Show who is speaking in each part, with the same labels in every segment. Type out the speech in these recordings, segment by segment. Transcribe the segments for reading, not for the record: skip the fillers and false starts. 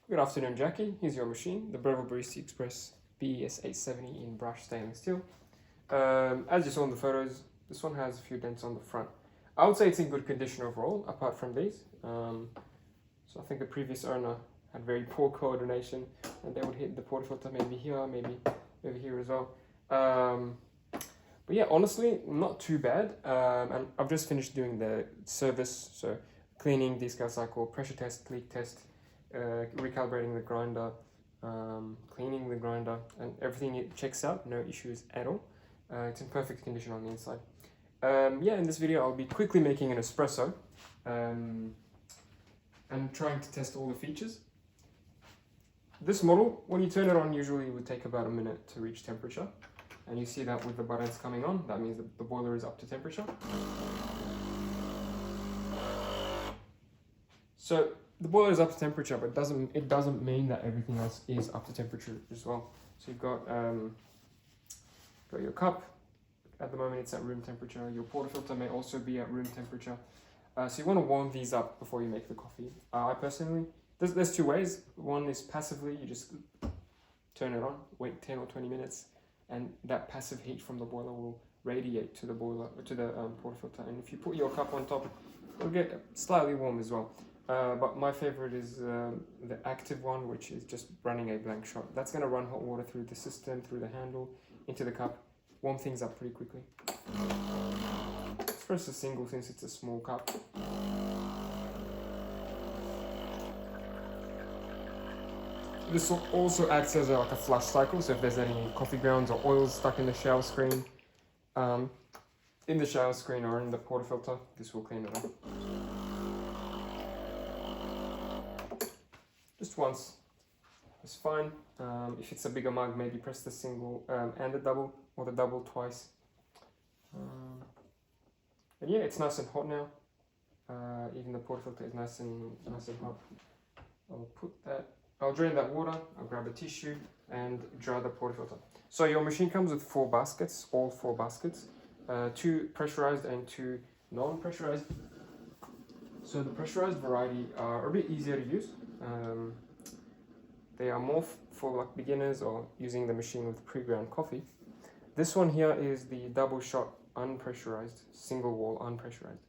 Speaker 1: Good afternoon, Jackie. Here's your machine, the Breville Barista Express BES870 in brushed stainless steel. As you saw in the photos, this one has a few dents on the front. I would say it's in good condition overall, apart from these. So I think the previous owner had very poor coordination, and they would hit the portafilter maybe here, maybe here as well. But yeah, honestly, not too bad. And I've just finished doing the service, so cleaning, descal cycle, pressure test, leak test, recalibrating the grinder, cleaning the grinder, and everything it checks out, no issues at all. It's in perfect condition on the inside. Yeah, in this video I'll be quickly making an espresso and trying to test all the features. This model, when you turn it on, usually would take about a minute to reach temperature. And you see that with the buttons coming on, that means that the boiler is up to temperature. So the boiler is up to temperature, but it doesn't mean that everything else is up to temperature as well. So you've got your cup. At the moment it's at room temperature. Your portafilter may also be at room temperature. So you want to warm these up before you make the coffee. I personally, there's two ways. One is passively, you just turn it on, wait 10 or 20 minutes, and that passive heat from the boiler will radiate to the boiler, to the portafilter. And if you put your cup on top, it'll get slightly warm as well. But my favorite is the active one, which is just running a blank shot. That's going to run hot water through the system, through the handle, into the cup, warm things up pretty quickly. First a single, since it's a small cup. This also acts as like a flush cycle, so if there's any coffee grounds or oils stuck in the shower screen, or in the portafilter, this will clean it up. Just once is fine. If it's a bigger mug, maybe press the single and the double, or the double twice. And yeah, it's nice and hot now. Even the portafilter is nice and hot. I'll drain that water, I'll grab a tissue and dry the portafilter. So your machine comes with 4 baskets, all 4 baskets, 2 pressurized and 2 non-pressurized. So the pressurized variety are a bit easier to use. They are more for like beginners or using the machine with pre-ground coffee. This one here is the double shot unpressurized, single wall unpressurized.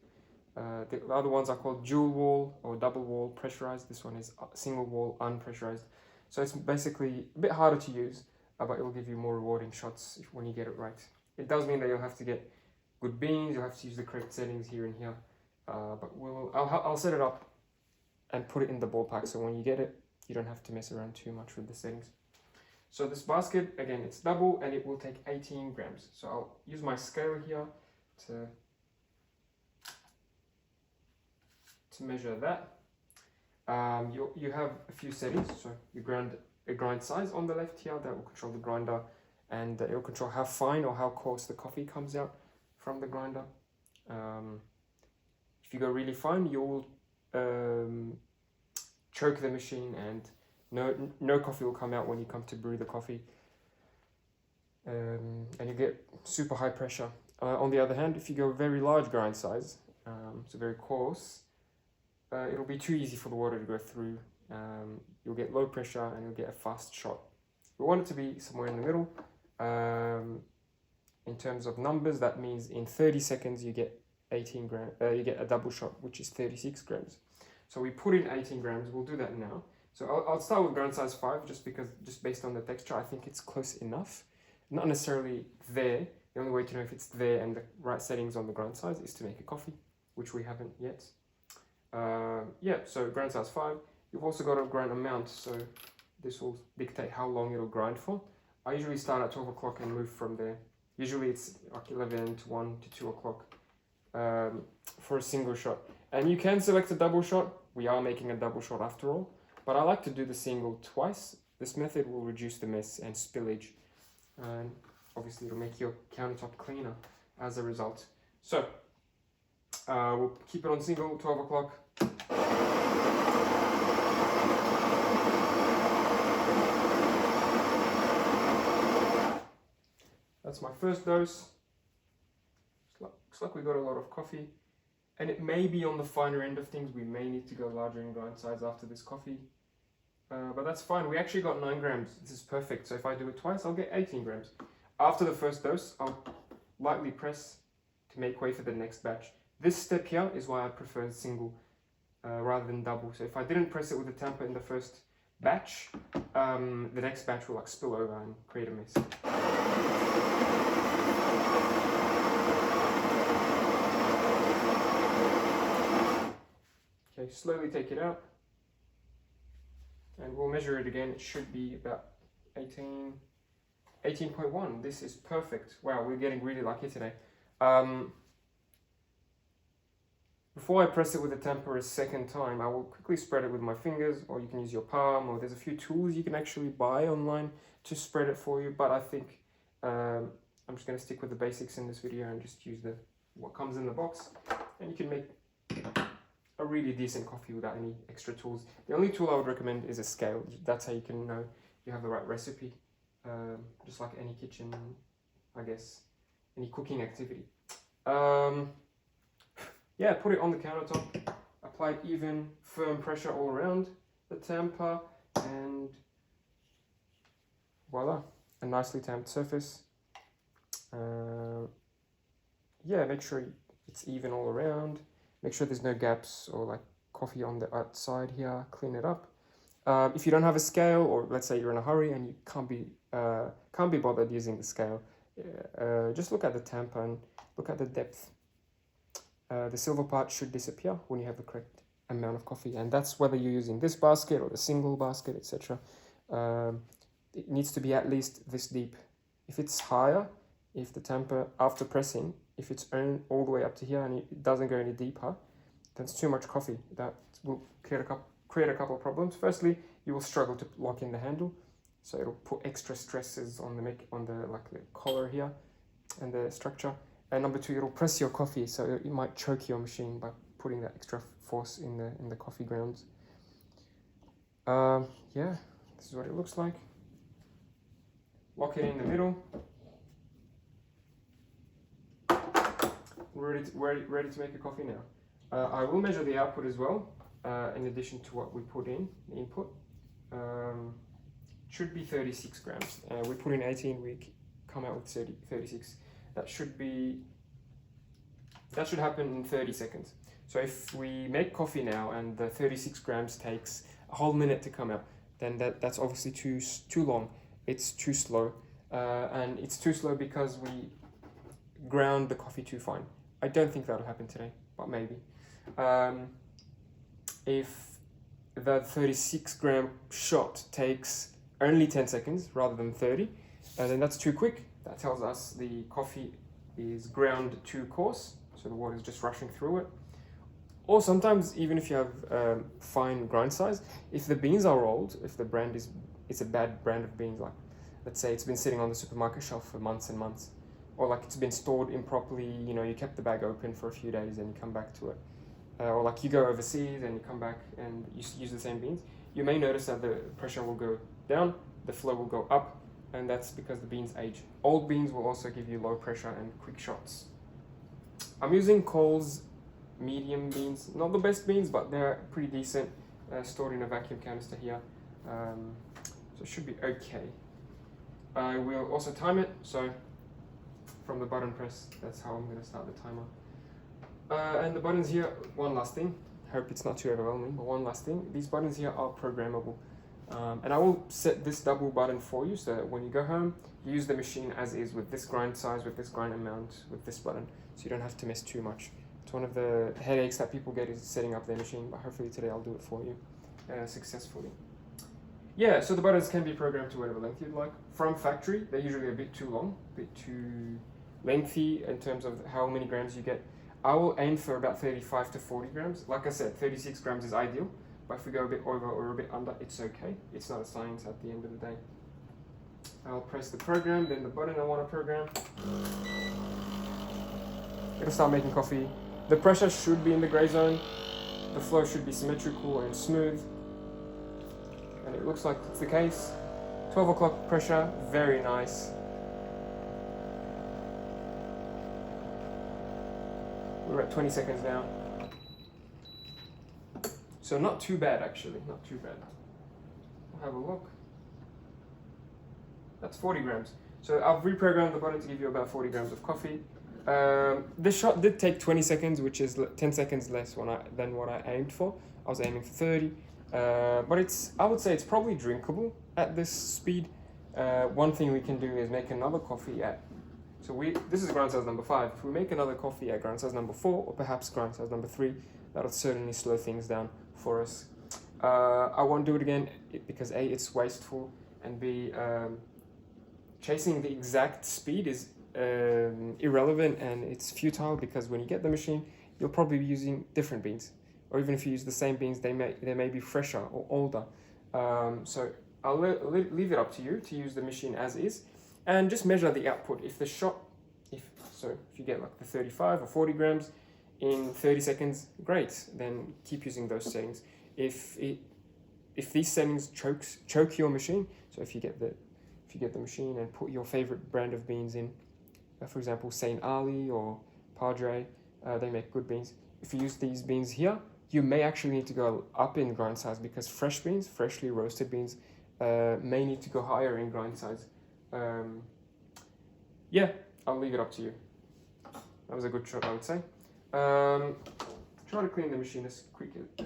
Speaker 1: The other ones are called dual wall or double wall pressurized. This one is single wall unpressurized. So it's basically a bit harder to use, but it will give you more rewarding shots when you get it right. It does mean that you'll have to get good beans, you'll have to use the correct settings here and here, but I'll set it up and put it in the ballpark, so when you get it, you don't have to mess around too much with the settings. So this basket, again, it's double and it will take 18 grams. So I'll use my scale here to measure that. You have a few settings. So you a grind size on the left here that will control the grinder, and it will control how fine or how coarse the coffee comes out from the grinder. If you go really fine, you'll choke the machine and no coffee will come out when you come to brew the coffee, and you get super high pressure. On the other hand, if you go very large grind size, so very coarse, it'll be too easy for the water to go through. You'll get low pressure and you'll get a fast shot. We want it to be somewhere in the middle. In terms of numbers, that means in 30 seconds you get 18 grams. You get a double shot, which is 36 grams. So we put in 18 grams. We'll do that now. So I'll start with grind size 5, just based on the texture, I think it's close enough. Not necessarily there. The only way to know if it's there and the right settings on the grind size is to make a coffee, which we haven't yet. Yeah, so grind size 5. You've also got a grind amount, so this will dictate how long it'll grind for. I usually start at 12 o'clock and move from there. Usually it's like 11 to 1 to 2 o'clock for a single shot. And you can select a double shot. We are making a double shot after all. But I like to do the single twice. This method will reduce the mess and spillage. And obviously it'll make your countertop cleaner as a result. So we'll keep it on single, 12 o'clock. That's my first dose. Looks like we got a lot of coffee. And it may be on the finer end of things. We may need to go larger in grind size after this coffee. but that's fine. We actually got 9 grams. This is perfect. So if I do it twice, I'll get 18 grams. After the first dose, I'll lightly press to make way for the next batch. This step here is why I prefer single rather than double. So if I didn't press it with the tamper in the first batch, the next batch will like spill over and create a mess. Okay, slowly take it out. And we'll measure it again. It should be about 18.1. This is perfect. Wow, we're getting really lucky today. Before I press it with the tamper a second time, I will quickly spread it with my fingers, or you can use your palm, or there's a few tools you can actually buy online to spread it for you. But I think I'm just going to stick with the basics in this video and just use what comes in the box. And you can make a really decent coffee without any extra tools. The only tool I would recommend is a scale. That's how you can know you have the right recipe. Just like any kitchen, I guess, any cooking activity. Yeah, put it on the countertop, apply even, firm pressure all around the tamper, and voila, a nicely tamped surface. Yeah, make sure it's even all around. Make sure there's no gaps or like coffee on the outside here. Clean it up. If you don't have a scale, or let's say you're in a hurry and you can't be bothered using the scale, just look at the tamper and look at the depth. The silver part should disappear when you have the correct amount of coffee, and that's whether you're using this basket or the single basket, etc. It needs to be at least this deep. If it's higher, if the tamper after pressing, if it's all the way up to here and it doesn't go any deeper, then it's too much coffee. That will create a couple of problems. Firstly, you will struggle to lock in the handle, so it'll put extra stresses on the collar here and the structure. And number 2, it'll press your coffee, so it might choke your machine by putting that extra force in the coffee grounds. Yeah, this is what it looks like. Lock it in the middle. We're ready to make a coffee now. I will measure the output as well, in addition to what we put in, the input. Should be 36 grams. We put in 18, we come out with 36. That should happen in 30 seconds. So if we make coffee now and the 36 grams takes a whole minute to come out, then that's obviously too long. It's too slow, and it's too slow because we ground the coffee too fine. I don't think that'll happen today, but maybe. If the 36 gram shot takes only 10 seconds rather than 30, then that's too quick. That tells us the coffee is ground too coarse, so the water is just rushing through it. Or sometimes, even if you have fine grind size, if the beans are old, if the brand it's a bad brand of beans, like let's say it's been sitting on the supermarket shelf for months and months, or like it's been stored improperly, you kept the bag open for a few days and you come back to it, or like you go overseas and you come back and you use the same beans, you may notice that the pressure will go down, the flow will go up, and that's because the beans age. Old beans will also give you low pressure and quick shots. I'm using Cole's medium beans, not the best beans, but they're pretty decent, stored in a vacuum canister here, so it should be okay. I will also time it, so from the button press, that's how I'm going to start the timer. And the buttons here, one last thing, hope it's not too overwhelming, but one last thing, these buttons here are programmable. And I will set this double button for you so that when you go home, you use the machine as is with this grind size, with this grind amount, with this button, so you don't have to mess too much. It's one of the headaches that people get is setting up their machine, but hopefully today I'll do it for you successfully. Yeah, so the buttons can be programmed to whatever length you'd like. From factory, they're usually a bit too long, a bit too lengthy in terms of how many grams you get. I will aim for about 35 to 40 grams. Like I said, 36 grams is ideal, but if we go a bit over or a bit under, it's okay. It's not a science at the end of the day. I'll press the program, then the button I want to program. It'll start making coffee. The pressure should be in the gray zone. The flow should be symmetrical and smooth. And it looks like it's the case. 12 o'clock pressure, very nice. We're at 20 seconds now. So not too bad actually, not too bad. have a look. That's 40 grams. So I've reprogrammed the button to give you about 40 grams of coffee. This shot did take 20 seconds, which is 10 seconds less than what I aimed for. I was aiming for 30, but I would say it's probably drinkable at this speed. One thing we can do is make another coffee this is grind size number 5. If we make another coffee at grind size number 4, or perhaps grind size number 3, that'll certainly slow things down for us. I won't do it again because A, it's wasteful, and B, chasing the exact speed is irrelevant, and it's futile because when you get the machine, you'll probably be using different beans, or even if you use the same beans, they may be fresher or older. So I'll leave it up to you to use the machine as is, and just measure the output. If you get like the 35 or 40 grams in 30 seconds, great. Then keep using those settings. If these settings choke your machine, so if you get the machine and put your favorite brand of beans in, for example, Saint Ali or Padre, they make good beans. If you use these beans here, you may actually need to go up in grind size because fresh beans, freshly roasted beans, may need to go higher in grind size. Yeah, I'll leave it up to you. That was a good shot, I would say. Try to clean the machine as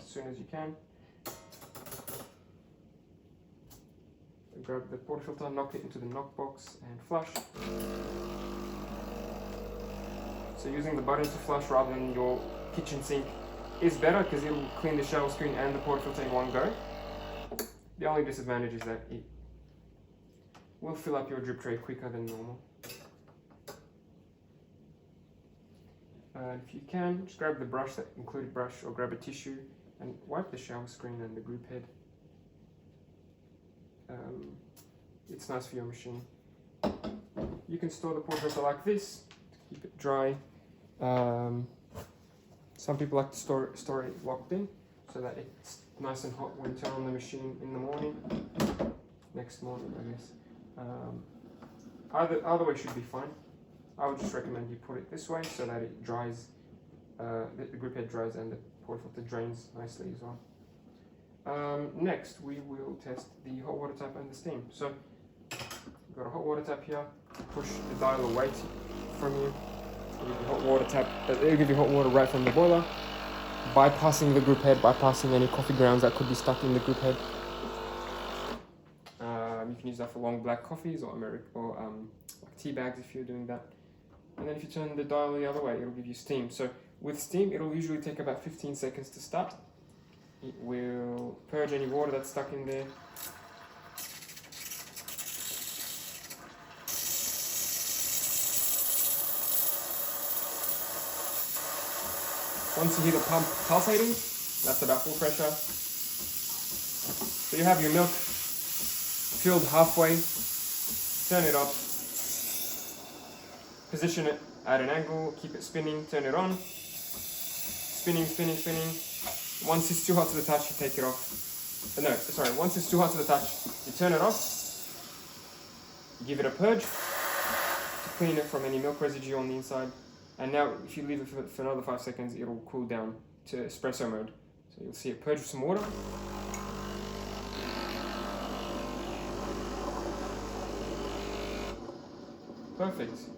Speaker 1: soon as you can. Grab the portafilter, knock it into the knock box and flush. So using the button to flush rather than your kitchen sink is better because it will clean the shower screen and the portafilter in one go. The only disadvantage is that it will fill up your drip tray quicker than normal. If you can, just grab the brush, that included brush, or grab a tissue and wipe the shower screen and the group head. It's nice for your machine. You can store the portafilter like this to keep it dry. Some people like to store it locked in so that it's nice and hot when you turn on the machine in the morning. Next morning, I guess. Either way should be fine. I would just recommend you put it this way so that it dries, the group head dries and the portafilter drains nicely as well. Next, we will test the hot water tap and the steam. So, we've got a hot water tap here. Push the dial away from you. It'll give you hot water tap. It'll give you hot water right from the boiler, bypassing the group head, bypassing any coffee grounds that could be stuck in the group head. You can use that for long black coffees or like tea bags if you're doing that. And then if you turn the dial the other way, it'll give you steam. So with steam, it'll usually take about 15 seconds to start. It will purge any water that's stuck in there. Once you hear the pump pulsating, that's about full pressure. So you have your milk filled halfway, turn it off, position it at an angle, keep it spinning, turn it on, spinning. Once it's too hot to the touch, you take it off. Once it's too hot to the touch, you turn it off, give it a purge to clean it from any milk residue on the inside. And now, if you leave it for another 5 seconds, it'll cool down to espresso mode. So you'll see it purge with some water. Perfect.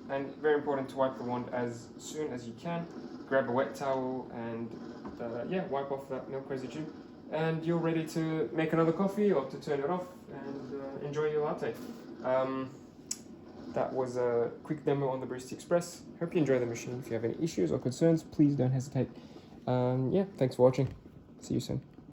Speaker 1: And very important to wipe the wand as soon as you can. Grab a wet towel and wipe off that milk residue. And you're ready to make another coffee or to turn it off and enjoy your latte. That was a quick demo on the Barista Express. Hope you enjoy the machine. If you have any issues or concerns, please don't hesitate. Thanks for watching. See you soon.